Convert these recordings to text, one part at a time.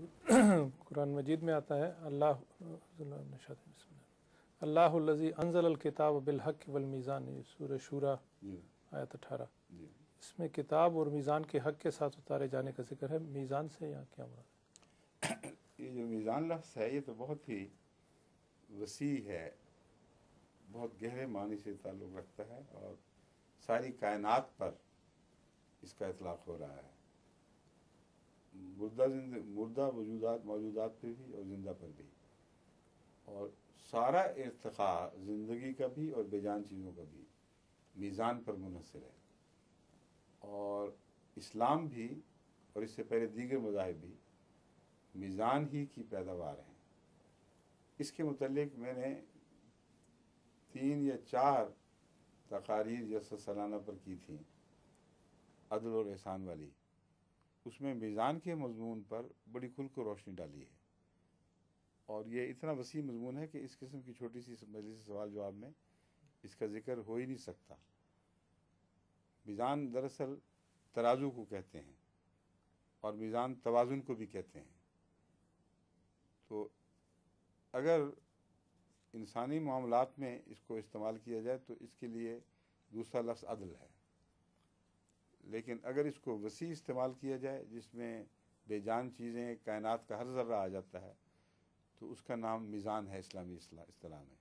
قرآن مجید میں آتا ہے اللہ الذی انزل الکتاب بالحق والمیزان، سورہ شورى آیت 18۔ اس میں کتاب اور میزان کے حق کے ساتھ اتارے جانے کا ذکر ہے، میزان سے یہاں کیا مراد ہے؟ یہ جو میزان لفظ ہے یہ تو بہت ہی وسیع ہے، بہت گہرے معنی سے تعلق رکھتا ہے اور ساری کائنات پر اس کا اطلاق ہو رہا ہے، مردہ موجودات پہ بھی اور زندہ پر بھی، اور سارا ارتقاء زندگی کا بھی اور بے جان چیزوں کا بھی میزان پر منحصر ہے، اور اسلام بھی اور اس سے پہلے دیگر مذاہب بھی میزان ہی کی پیداوار ہیں۔ اس کے متعلق میں نے 3 یا 4 تقاریر جیسے سالانہ پر کی تھیں عدل اور احسان والی، اس میں میزان کے مضمون پر بڑی کھل کر روشنی ڈالی ہے، اور یہ اتنا وسیع مضمون ہے کہ اس قسم کی چھوٹی سی مجلس سوال جواب میں اس کا ذکر ہو ہی نہیں سکتا۔ میزان دراصل ترازو کو کہتے ہیں اور میزان توازن کو بھی کہتے ہیں، تو اگر انسانی معاملات میں اس کو استعمال کیا جائے تو اس کے لیے دوسرا لفظ عدل ہے، لیکن اگر اس کو وسیع استعمال کیا جائے جس میں بے جان چیزیں کائنات کا ہر ذرہ آ جاتا ہے تو اس کا نام میزان ہے اسلامی اصطلاح میں،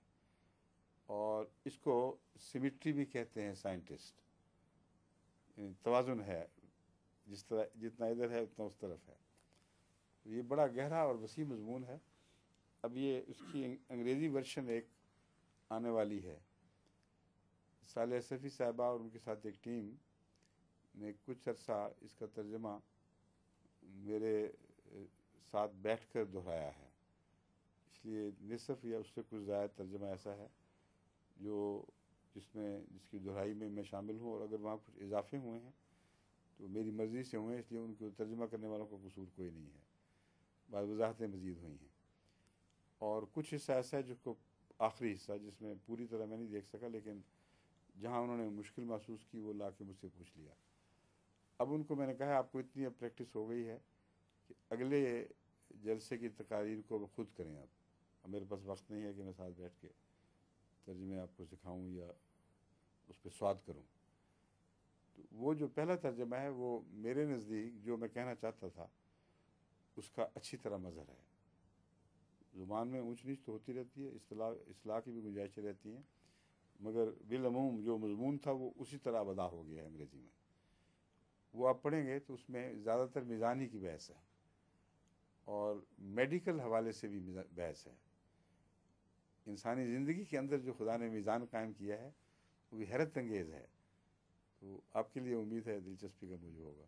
اور اس کو سیمیٹری بھی کہتے ہیں سائنٹسٹ، یعنی توازن ہے، جس طرح جتنا ادھر ہے اتنا اس طرف ہے۔ یہ بڑا گہرا اور وسیع مضمون ہے۔ اب یہ اس کی انگریزی ورشن ایک آنے والی ہے، صالح صفی صاحبہ اور ان کے ساتھ ایک ٹیم نے کچھ عرصہ اس کا ترجمہ میرے ساتھ بیٹھ کر دہرایا ہے، اس لیے نصف یا اس سے کچھ زائد ترجمہ ایسا ہے جس کی دہرائی میں میں شامل ہوں، اور اگر وہاں کچھ اضافے ہوئے ہیں تو میری مرضی سے ہوئے، اس لیے ان کو ترجمہ کرنے والوں کا قصور کوئی نہیں ہے، بعض وضاحتیں مزید ہوئی ہیں، اور کچھ حصہ ایسا ہے جس کو آخری حصہ جس میں پوری طرح میں نہیں دیکھ سکا، لیکن جہاں انہوں نے مشکل محسوس کی وہ لا کے مجھ سے پوچھ لیا۔ اب ان کو میں نے کہا آپ کو اتنی اب پریکٹس ہو گئی ہے کہ اگلے جلسے کی تقاریر کو خود کریں، اب میرے پاس وقت نہیں ہے کہ میں ساتھ بیٹھ کے ترجمے آپ کو سکھاؤں یا اس پہ سواد کروں۔ تو وہ جو پہلا ترجمہ ہے وہ میرے نزدیک جو میں کہنا چاہتا تھا اس کا اچھی طرح مظہر ہے۔ زبان میں اونچ نیچ تو ہوتی رہتی ہے، اصلاح کی بھی گنجائشیں رہتی ہیں، مگر بالعموم جو مضمون تھا وہ اسی طرح ادا ہو گیا ہے انگریزی میں۔ وہ آپ پڑھیں گے تو اس میں زیادہ تر میزانی کی بحث ہے، اور میڈیکل حوالے سے بھی بحث ہے۔ انسانی زندگی کے اندر جو خدا نے میزان قائم کیا ہے وہ بھی حیرت انگیز ہے، تو آپ کے لیے امید ہے دلچسپی کا موجب ہوگا۔